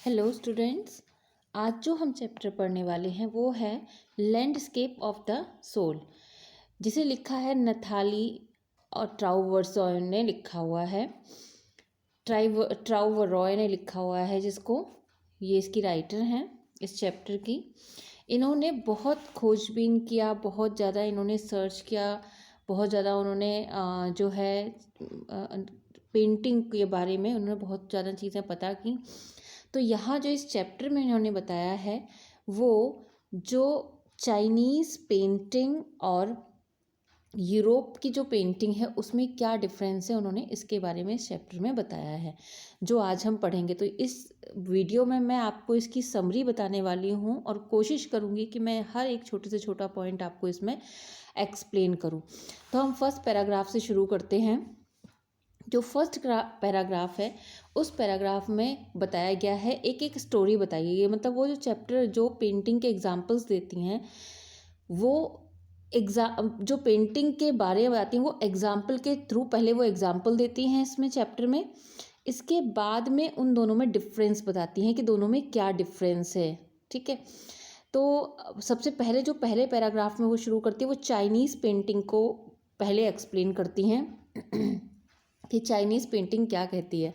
Hello students. आज जो हम चैप्टर पढ़ने वाले हैं वो है लैंडस्केप ऑफ द सोल, जिसे लिखा है नथाली और ट्राउवर्सॉय ने लिखा हुआ है। ट्राउवरॉय ने लिखा हुआ है, जिसको ये इसकी राइटर हैं इस चैप्टर की। इन्होंने बहुत खोजबीन किया, बहुत ज़्यादा इन्होंने सर्च किया, बहुत ज़्यादा उन्होंने जो है पेंटिंग के बारे में उन्होंने बहुत ज़्यादा चीज़ें पता की। तो यहाँ जो इस चैप्टर में इन्होंने बताया है वो जो चाइनीज़ पेंटिंग और यूरोप की जो पेंटिंग है उसमें क्या डिफरेंस है, उन्होंने इसके बारे में इस चैप्टर में बताया है, जो आज हम पढ़ेंगे। तो इस वीडियो में मैं आपको इसकी समरी बताने वाली हूँ और कोशिश करूँगी कि मैं हर एक छोटे से छोटा पॉइंट आपको इसमें एक्सप्लेन करूँ। तो हम फर्स्ट पैराग्राफ से शुरू करते हैं। जो फर्स्ट पैराग्राफ है उस पैराग्राफ में बताया गया है, एक एक स्टोरी बताई गई है। मतलब वो जो चैप्टर जो पेंटिंग के एग्जाम्पल्स देती हैं वो जो पेंटिंग के बारे में बताती हैं वो एग्जाम्पल के थ्रू पहले वो एग्जाम्पल देती हैं इसमें चैप्टर में। इसके बाद में उन दोनों में डिफरेंस बताती हैं कि दोनों में क्या डिफरेंस है। ठीक है, तो सबसे पहले जो पहले पैराग्राफ में वो शुरू करती है वो चाइनीज़ पेंटिंग को पहले एक्सप्लेन करती हैं कि चाइनीज़ पेंटिंग क्या कहती है।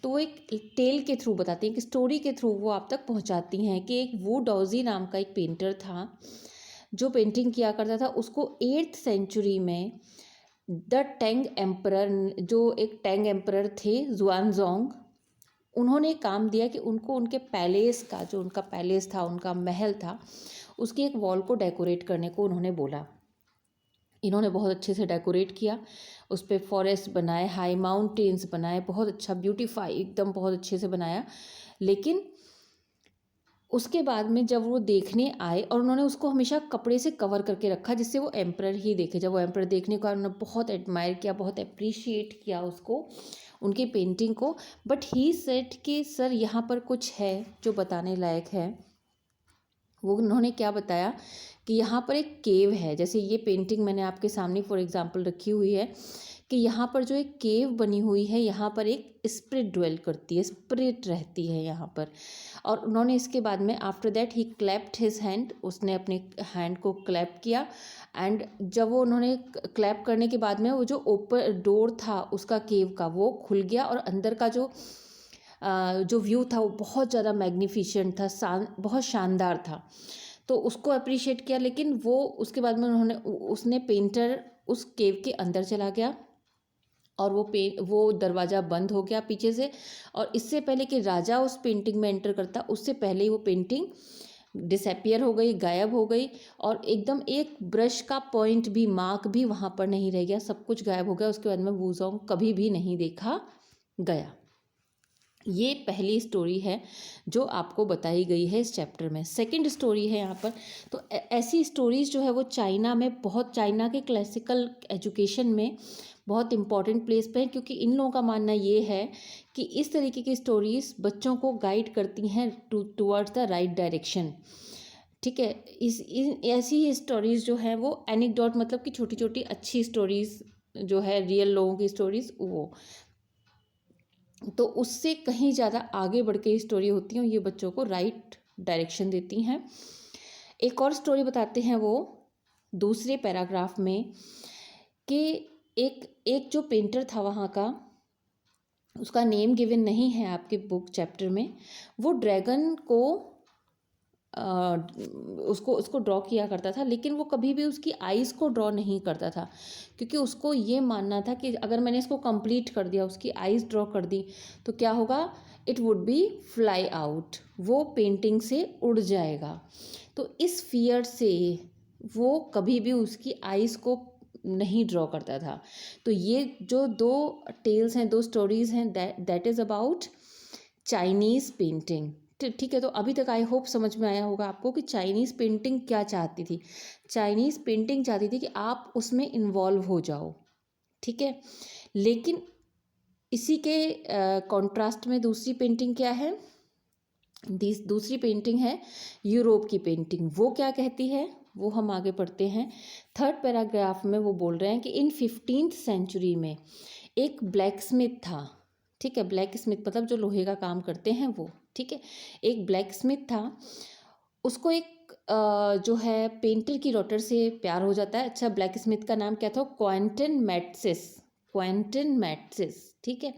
तो वो एक टेल के थ्रू बताती हैं, कि स्टोरी के थ्रू वो आप तक पहुंचाती हैं कि एक वू डाओजी नाम का एक पेंटर था जो पेंटिंग किया करता था। उसको 8th सेंचुरी में द टैंग एम्परर, जो एक टैंग एम्परर थे जुआनजोंग, उन्होंने काम दिया कि उनको उनके पैलेस का, जो उनका पैलेस था, उनका महल था, उसकी एक वॉल को डेकोरेट करने को उन्होंने बोला। इन्होंने बहुत अच्छे से डेकोरेट किया, उस पर फॉरेस्ट बनाए, हाई माउंटेन्स बनाए, बहुत अच्छा ब्यूटीफाई एकदम बहुत अच्छे से बनाया। लेकिन उसके बाद में जब वो देखने आए और उन्होंने उसको हमेशा कपड़े से कवर करके रखा जिससे वो एम्परर ही देखे। जब वो एम्परर देखने को आए उन्होंने बहुत एडमायर किया, बहुत अप्रिशिएट किया उसको, उनकी पेंटिंग को। बट ही सेड कि सर यहाँ पर कुछ है जो बताने लायक है। वो उन्होंने क्या बताया कि यहाँ पर एक केव है। जैसे ये पेंटिंग मैंने आपके सामने फॉर एग्जांपल रखी हुई है कि यहाँ पर जो एक केव बनी हुई है, यहाँ पर एक स्पिरिट ड्वेल करती है, स्पिरिट रहती है यहाँ पर। और उन्होंने इसके बाद में after that he clapped his hand, उसने अपने हैंड को क्लैप किया। एंड जब वो उन्होंने क्लैप करने के बाद में वो जो ओपन डोर था उसका केव का वो खुल गया और अंदर का जो व्यू था वो बहुत ज़्यादा मैग्निफिशेंट था, बहुत शानदार था। तो उसको अप्रिशिएट किया। लेकिन वो उसके बाद में उसने पेंटर उस केव के अंदर चला गया और वो दरवाज़ा बंद हो गया पीछे से। और इससे पहले कि राजा उस पेंटिंग में एंटर करता, उससे पहले ही वो पेंटिंग डिसअपियर हो गई, गायब हो गई। और एकदम एक ब्रश का पॉइंट भी, मार्क भी वहाँ पर नहीं रह गया, सब कुछ गायब हो गया। उसके बाद में वूज़ोंग कभी भी नहीं देखा गया। ये पहली स्टोरी है जो आपको बताई गई है इस चैप्टर में। सेकंड स्टोरी है यहाँ पर। तो ऐसी स्टोरीज़ जो है वो चाइना में बहुत, चाइना के क्लासिकल एजुकेशन में बहुत इंपॉर्टेंट प्लेस पे है, क्योंकि इन लोगों का मानना ये है कि इस तरीके की स्टोरीज़ बच्चों को गाइड करती हैं टूवर्ड्स द राइट डायरेक्शन। ठीक है, ऐसी स्टोरीज़ जो है वो एनेक्डोट, मतलब कि छोटी छोटी अच्छी स्टोरीज़ जो है, रियल लोगों की स्टोरीज़, वो तो उससे कहीं ज़्यादा आगे बढ़ के स्टोरी होती हैं, ये बच्चों को राइट डायरेक्शन देती हैं। एक और स्टोरी बताते हैं वो दूसरे पैराग्राफ में, कि एक जो पेंटर था वहाँ का, उसका नेम गिवन नहीं है आपके बुक चैप्टर में, वो ड्रैगन को उसको ड्रॉ किया करता था। लेकिन वो कभी भी उसकी आइज़ को ड्रॉ नहीं करता था, क्योंकि उसको ये मानना था कि अगर मैंने इसको कंप्लीट कर दिया, उसकी आइज़ ड्रॉ कर दी, तो क्या होगा, it would be fly out, वो पेंटिंग से उड़ जाएगा। तो इस फियर से वो कभी भी उसकी आइज़ को नहीं ड्रॉ करता था। तो ये जो दो टेल्स हैं, दो स्टोरीज़ हैं, that is about Chinese painting. ठीक है, तो अभी तक आई होप समझ में आया होगा आपको कि चाइनीज़ पेंटिंग क्या चाहती थी। चाइनीज़ पेंटिंग चाहती थी कि आप उसमें इन्वॉल्व हो जाओ। ठीक है, लेकिन इसी के कॉन्ट्रास्ट में दूसरी पेंटिंग क्या है, दूसरी पेंटिंग है यूरोप की पेंटिंग। वो क्या कहती है वो हम आगे पढ़ते हैं। थर्ड पैराग्राफ में वो बोल रहे हैं कि इन 15th सेंचुरी में एक ब्लैक स्मिथ था। ठीक है। ब्लैक स्मिथ मतलब जो लोहे का काम करते हैं वो, ठीक है। एक ब्लैक स्मिथ था, उसको एक जो है पेंटर की डॉटर से प्यार हो जाता है। अच्छा, ब्लैक स्मिथ का नाम क्या था? क्विंटन मैट्सिस, क्विंटन मैट्सिस, ठीक है।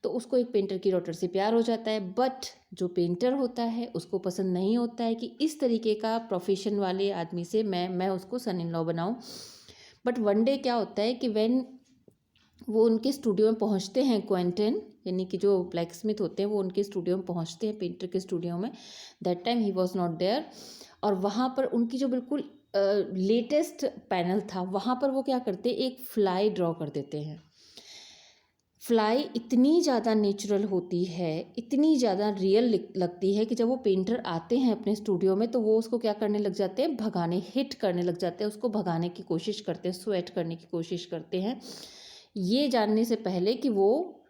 तो उसको एक पेंटर की डॉटर से प्यार हो जाता है, बट जो पेंटर होता है उसको पसंद नहीं होता है कि इस तरीके का प्रोफेशन वाले आदमी से मैं उसको सन इन लॉ बनाऊं। बट वन डे क्या होता है कि व्हेन वो उनके स्टूडियो में पहुंचते हैं, क्विंटन यानी कि जो ब्लैक स्मिथ होते हैं वो उनके स्टूडियो में पहुंचते हैं, पेंटर के स्टूडियो में। That time he was not there. और वहाँ पर उनकी जो बिल्कुल लेटेस्ट पैनल था, वहाँ पर वो क्या करते हैं, एक फ्लाई ड्रॉ कर देते हैं। फ्लाई इतनी ज़्यादा नेचुरल होती है, इतनी ज़्यादा रियल लगती है कि जब वो पेंटर आते हैं अपने स्टूडियो में तो वो उसको क्या करने लग जाते हैं, भगाने, हिट करने लग जाते हैं, उसको भगाने की कोशिश करते हैं, स्वेट करने की कोशिश करते हैं, ये जानने से पहले कि वो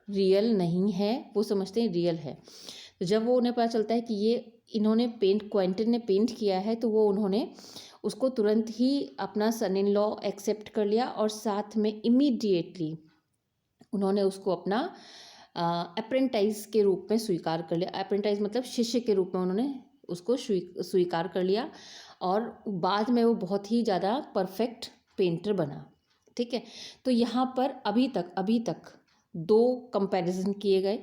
रियल नहीं है। वो समझते हैं रियल है। तो जब वो उन्हें पता चलता है कि ये इन्होंने क्विंटन ने पेंट किया है, तो वो उन्होंने उसको तुरंत ही अपना सन इन लॉ एक्सेप्ट कर लिया और साथ में इमीडिएटली उन्होंने उसको अपना अप्रेंटाइज के रूप में स्वीकार कर लिया। अप्रेंटाइज मतलब शिष्य के रूप में उन्होंने उसको स्वीकार कर लिया और बाद में वो बहुत ही ज़्यादा परफेक्ट पेंटर बना, ठीक है। तो यहाँ पर अभी तक दो कंपैरिजन किए गए।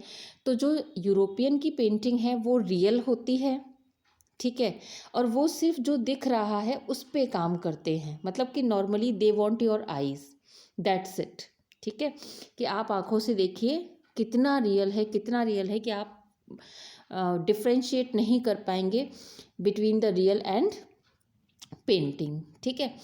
तो जो यूरोपियन की पेंटिंग है वो रियल होती है, ठीक है, और वो सिर्फ जो दिख रहा है उस पे काम करते हैं, मतलब कि normally they want your eyes, that's it, ठीक है। कि आप आंखों से देखिए कितना रियल है, कितना रियल है कि आप डिफ्रेंशिएट नहीं कर पाएंगे between the real and painting, ठीक है।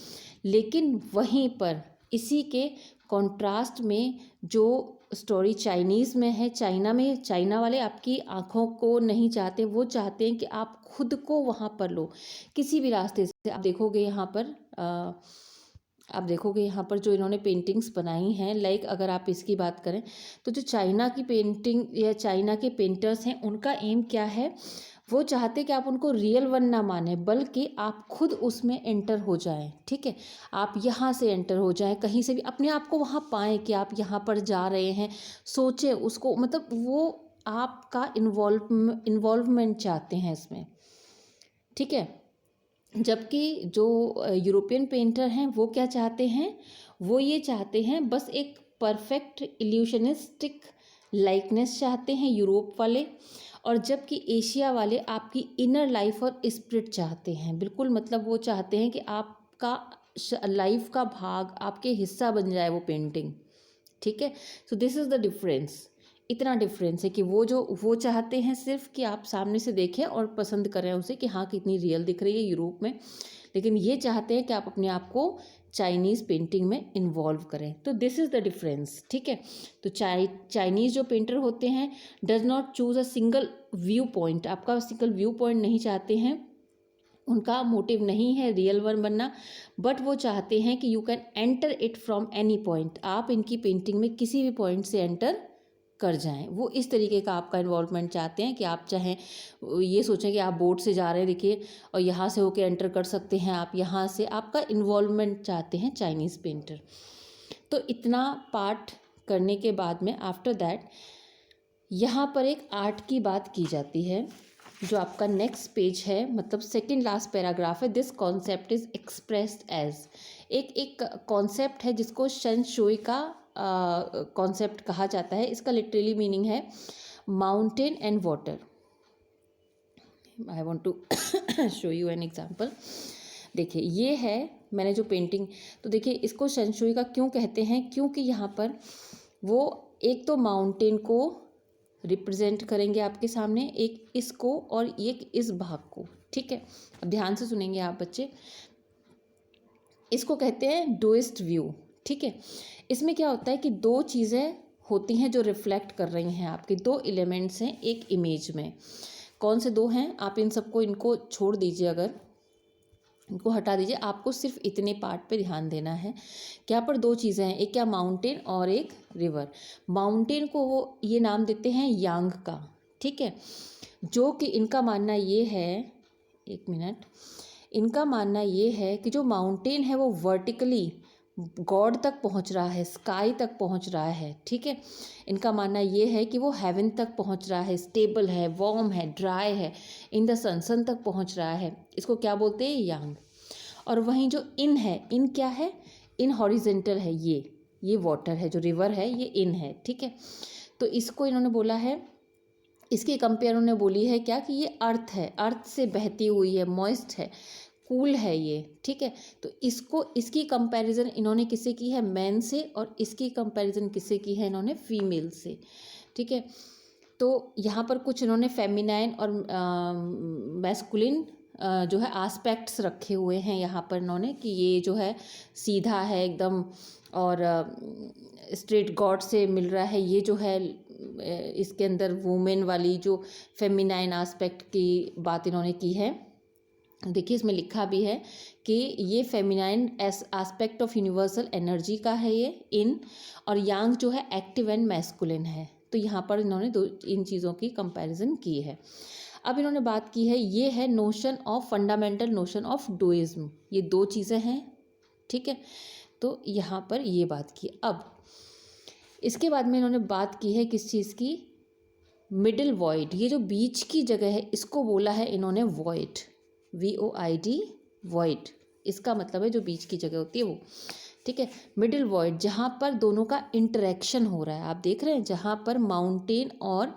लेकिन वहीं पर इसी के कॉन्ट्रास्ट में जो स्टोरी चाइनीज़ में है, चाइना वाले आपकी आँखों को नहीं चाहते, वो चाहते हैं कि आप खुद को वहाँ पर लो किसी भी रास्ते से। आप देखोगे यहाँ पर जो इन्होंने पेंटिंग्स बनाई हैं, लाइक अगर आप इसकी बात करें तो जो चाइना की पेंटिंग या चाइना के पेंटर्स हैं, उनका एम क्या है, वो चाहते कि आप उनको रियल वन ना माने, बल्कि आप खुद उसमें एंटर हो जाएं, ठीक है। आप यहाँ से एंटर हो जाएं, कहीं से भी अपने आप को वहाँ पाएं कि आप यहाँ पर जा रहे हैं, सोचें उसको, मतलब वो आपका इन्वॉल्वमेंट चाहते हैं इसमें, ठीक है। जबकि जो यूरोपियन पेंटर हैं वो क्या चाहते हैं, वो ये चाहते हैं बस एक परफेक्ट इल्यूशनिस्टिक लाइकनेस चाहते हैं यूरोप वाले, और जबकि एशिया वाले आपकी इनर लाइफ और स्पिरिट चाहते हैं, बिल्कुल मतलब वो चाहते हैं कि आपका लाइफ का भाग, आपके हिस्सा बन जाए वो पेंटिंग, ठीक है। So this is the difference. इतना डिफरेंस है कि वो चाहते हैं सिर्फ कि आप सामने से देखें और पसंद करें उसे कि हाँ कितनी रियल दिख रही है यूरोप में, लेकिन ये चाहते हैं कि आप अपने आप को चाइनीज़ पेंटिंग में इन्वॉल्व करें। तो दिस इज़ द डिफरेंस, ठीक है। तो चाइनीज़ जो पेंटर होते हैं does not choose a single view point, आपका सिंगल व्यू पॉइंट नहीं चाहते हैं, उनका मोटिव नहीं है रियल वन बनना, बट वो चाहते हैं कि you can enter it from any point, आप इनकी पेंटिंग में किसी भी पॉइंट से एंटर कर जाएं। वो इस तरीके का आपका इन्वॉल्वमेंट चाहते हैं कि आप चाहें ये सोचें कि आप बोट से जा रहे हैं, देखिए, और यहाँ से होकर एंटर कर सकते हैं आप, यहाँ से आपका इन्वॉल्वमेंट चाहते हैं चाइनीज़ पेंटर। तो इतना पार्ट करने के बाद में आफ्टर दैट यहाँ पर एक आर्ट की बात की जाती है, जो आपका नेक्स्ट पेज है, मतलब सेकंड लास्ट पैराग्राफ है। This concept is expressed as, एक कॉन्सेप्ट है जिसको शन शुई का कॉन्सेप्ट कहा जाता है। इसका लिटरली मीनिंग है mountain and water. I want to show you an example. देखिए ये है, मैंने जो पेंटिंग, तो देखिए इसको शन शुई का क्यों कहते हैं, क्योंकि यहाँ पर वो एक तो माउंटेन को रिप्रेजेंट करेंगे आपके सामने, एक इसको और एक इस भाग को, ठीक है। अब ध्यान से सुनेंगे आप बच्चे। इसको कहते हैं डुइस्ट व्यू, ठीक है। इसमें क्या होता है कि दो चीज़ें होती हैं जो रिफ्लेक्ट कर रही हैं, आपके दो एलिमेंट्स हैं एक इमेज में। कौन से दो हैं, आप इन सबको इनको छोड़ दीजिए, अगर इनको हटा दीजिए, आपको सिर्फ इतने पार्ट पे ध्यान देना है कि यहाँ पर दो चीज़ें हैं, एक क्या माउंटेन और एक रिवर। माउंटेन को वो ये नाम देते हैं यांग का, ठीक है, जो कि इनका मानना ये है, एक मिनट, इनका मानना ये है कि जो माउंटेन है वो वर्टिकली गॉड तक पहुंच रहा है, स्काई तक पहुंच रहा है, ठीक है। इनका मानना ये है कि वो हेवन तक पहुंच रहा है, स्टेबल है, वार्म है, ड्राई है, इन द सन तक पहुंच रहा है। इसको क्या बोलते हैं? यांग। और वहीं जो इन है, इन क्या है? इन हॉरिजेंटल है, ये वाटर है, जो रिवर है ये इन है, ठीक है। तो इसको इन्होंने बोला है, इसकी कंपेयर उन्होंने बोली है क्या कि ये अर्थ है, अर्थ से बहती हुई है, मॉइस्ट है, कूल है ये, ठीक है। तो इसकी कंपैरिजन इन्होंने किससे की है? मैन से। और इसकी कंपैरिजन किससे की है? इन्होंने फीमेल से, ठीक है। तो यहाँ पर कुछ इन्होंने फेमिनाइन और मैस्कुलिन जो है एस्पेक्ट्स रखे हुए हैं यहाँ पर इन्होंने, कि ये जो है सीधा है एकदम और स्ट्रेट गॉड से मिल रहा है, ये जो है इसके अंदर वुमेन वाली जो फेमिनाइन एस्पेक्ट की बात इन्होंने की है। देखिए इसमें लिखा भी है कि ये feminine aspect of universal energy का है ये इन, और यांग जो है एक्टिव एंड मैस्कुलिन है। तो यहाँ पर इन्होंने इन चीज़ों की कंपैरिजन की है। अब इन्होंने बात की है, ये है notion of fundamental notion of डुइज्म, ये दो चीज़ें हैं, ठीक है। तो यहाँ पर ये बात की। अब इसके बाद में इन्होंने बात की है किस चीज़ की? मिडिल वॉइड, ये जो बीच की जगह है इसको बोला है इन्होंने वॉइड, VOID, वॉइड। इसका मतलब है जो बीच की जगह होती है वो, ठीक है। मिडिल वॉइड, जहाँ पर दोनों का इंटरेक्शन हो रहा है, आप देख रहे हैं जहाँ पर माउंटेन और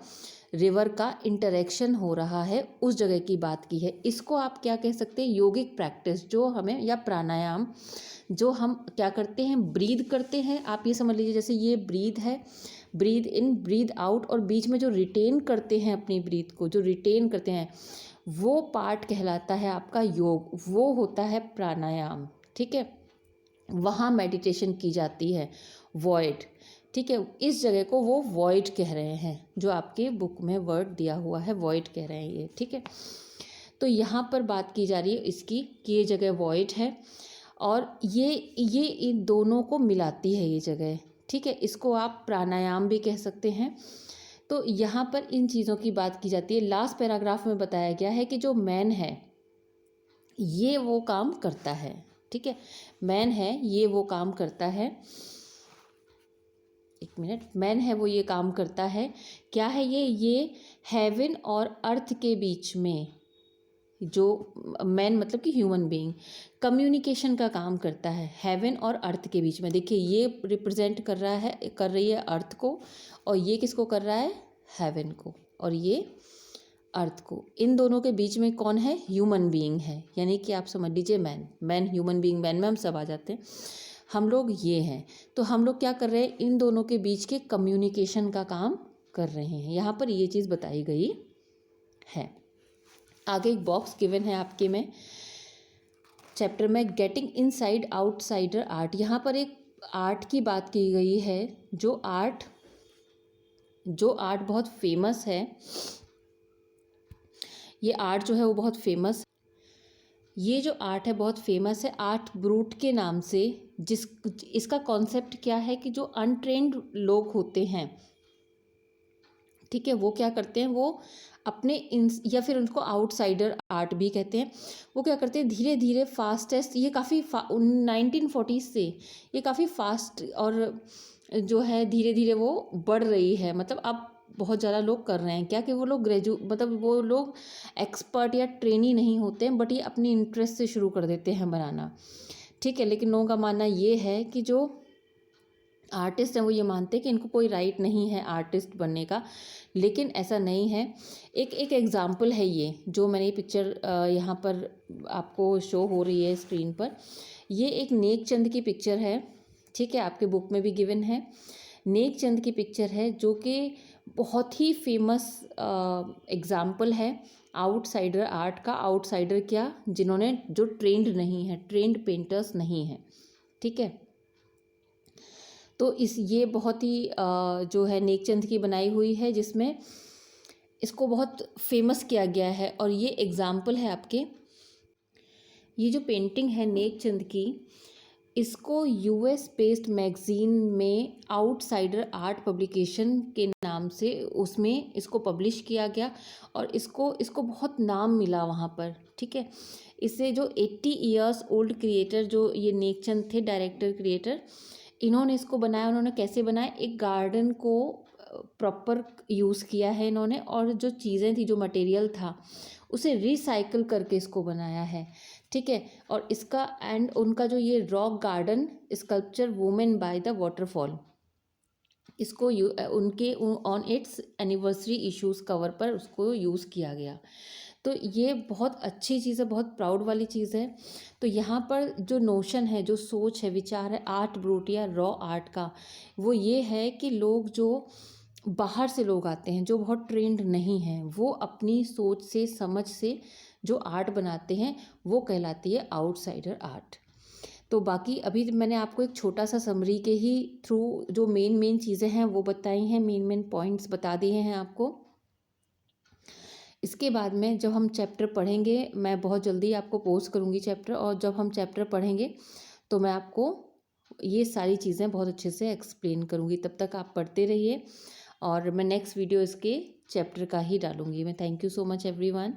रिवर का इंटरेक्शन हो रहा है, उस जगह की बात की है। इसको आप क्या कह सकते हैं? योगिक प्रैक्टिस जो हमें, या प्राणायाम जो हम क्या करते हैं? ब्रीद करते हैं। आप ये समझ लीजिए जैसे ये ब्रीद है, ब्रीद इन ब्रीद आउट, और बीच में जो रिटेन करते हैं अपनी ब्रीथ को, जो रिटेन करते हैं, वो पार्ट कहलाता है आपका योग, वो होता है प्राणायाम, ठीक है। वहाँ मेडिटेशन की जाती है, वॉइड, ठीक है। इस जगह को वो वॉइड कह रहे हैं, जो आपके बुक में वर्ड दिया हुआ है वॉइड कह रहे हैं ये, ठीक है। तो यहाँ पर बात की जा रही है इसकी कि ये जगह वॉइड है, और ये इन दोनों को मिलाती है ये जगह, ठीक है। इसको आप प्राणायाम भी कह सकते हैं। तो यहाँ पर इन चीज़ों की बात की जाती है। लास्ट पैराग्राफ में बताया गया है कि जो मैन है ये वो काम करता है, ठीक है। मैन है ये वो काम करता है, एक मिनट, मैन है वो ये काम करता है। क्या है ये हेवन और अर्थ के बीच में, जो मैन मतलब कि ह्यूमन बीइंग, कम्युनिकेशन का काम करता है हेवन और अर्थ के बीच में। देखिए ये रिप्रेजेंट कर रही है अर्थ को, और ये किसको कर रहा है? हेवन को, और ये अर्थ को। इन दोनों के बीच में कौन है? ह्यूमन बीइंग है, यानी कि आप समझ लीजिए मैन ह्यूमन बीइंग, मैन में हम सब आ जाते हैं, हम लोग ये हैं। तो हम लोग क्या कर रहे हैं? इन दोनों के बीच के कम्युनिकेशन का काम कर रहे हैं। यहाँ पर ये चीज़ बताई गई है। आगे एक बॉक्स गिवन है आपके में चैप्टर में, गेटिंग इनसाइड आउटसाइडर आर्ट। यहाँ पर एक आर्ट की बात की गई है, जो आर्ट बहुत फेमस है। ये आर्ट जो है वो बहुत फेमस, ये जो आर्ट है बहुत फेमस है आर्ट ब्रूट के नाम से। इसका कॉन्सेप्ट क्या है कि जो अनट्रेंड लोग होते हैं, ठीक है, वो क्या करते हैं? वो अपने या फिर उनको आउटसाइडर आर्ट भी कहते हैं। वो क्या करते हैं? धीरे धीरे फास्टेस्ट, ये काफ़ी 1940s से ये काफ़ी फास्ट और जो है धीरे धीरे वो बढ़ रही है। मतलब अब बहुत ज़्यादा लोग कर रहे हैं क्या कि वो लोग मतलब वो लोग एक्सपर्ट या ट्रेनी नहीं होते हैं, बट ये अपनी इंटरेस्ट से शुरू कर देते हैं बनाना, ठीक है। लेकिन लोगों का मानना ये है कि जो आर्टिस्ट हैं वो ये मानते हैं कि इनको कोई राइट नहीं है आर्टिस्ट बनने का, लेकिन ऐसा नहीं है। एक एग्ज़ाम्पल है ये, जो मैंने पिक्चर यहाँ पर आपको शो हो रही है स्क्रीन पर। ये एक नेक चंद की पिक्चर है, ठीक है, आपके बुक में भी गिवन है। नेक चंद की पिक्चर है जो कि बहुत ही फेमस एग्ज़ाम्पल है आउटसाइडर आर्ट का। आउटसाइडर क्या? जिन्होंने, जो ट्रेंड नहीं है, ट्रेंड पेंटर्स नहीं है, ठीक है। तो ये बहुत ही जो है नेक चंद की बनाई हुई है, जिसमें इसको बहुत फेमस किया गया है। और ये एग्ज़ाम्पल है आपके, ये जो पेंटिंग है नेक चंद की, इसको US बेस्ड मैगज़ीन में आउटसाइडर आर्ट पब्लिकेशन के नाम से उसमें इसको पब्लिश किया गया और इसको इसको बहुत नाम मिला वहाँ पर, ठीक है। इसे जो 80 ईयर्स ओल्ड क्रिएटर जो ये नेकचंद थे, डायरेक्टर क्रिएटर, इन्होंने इसको बनाया। उन्होंने कैसे बनाया, एक गार्डन को प्रॉपर यूज़ किया है इन्होंने, और जो चीज़ें थी, जो मटेरियल था, उसे रिसाइकल करके इसको बनाया है, ठीक है। और इसका एंड उनका जो ये rock garden sculpture women by the waterfall, इसको उनके on it's anniversary issues cover पर उसको यूज़ किया गया। तो ये बहुत अच्छी चीज़ है, बहुत प्राउड वाली चीज़ है। तो यहाँ पर जो नोशन है, जो सोच है, विचार है आर्ट ब्रूट या रॉ आर्ट का, वो ये है कि लोग जो बाहर से लोग आते हैं, जो बहुत ट्रेंड नहीं हैं, वो अपनी सोच से, समझ से जो आर्ट बनाते हैं, वो कहलाती है आउटसाइडर आर्ट। तो बाकी अभी मैंने आपको एक छोटा सा समरी के ही थ्रू जो मेन चीज़ें हैं वो बताई हैं, मेन पॉइंट्स बता दिए हैं आपको। इसके बाद में जब हम चैप्टर पढ़ेंगे, मैं बहुत जल्दी आपको पोस्ट करूँगी चैप्टर, और जब हम चैप्टर पढ़ेंगे तो मैं आपको ये सारी चीज़ें बहुत अच्छे से एक्सप्लेन करूँगी। तब तक आप पढ़ते रहिए, और मैं नेक्स्ट वीडियो इसके चैप्टर का ही डालूँगी। मैं thank you so much everyone.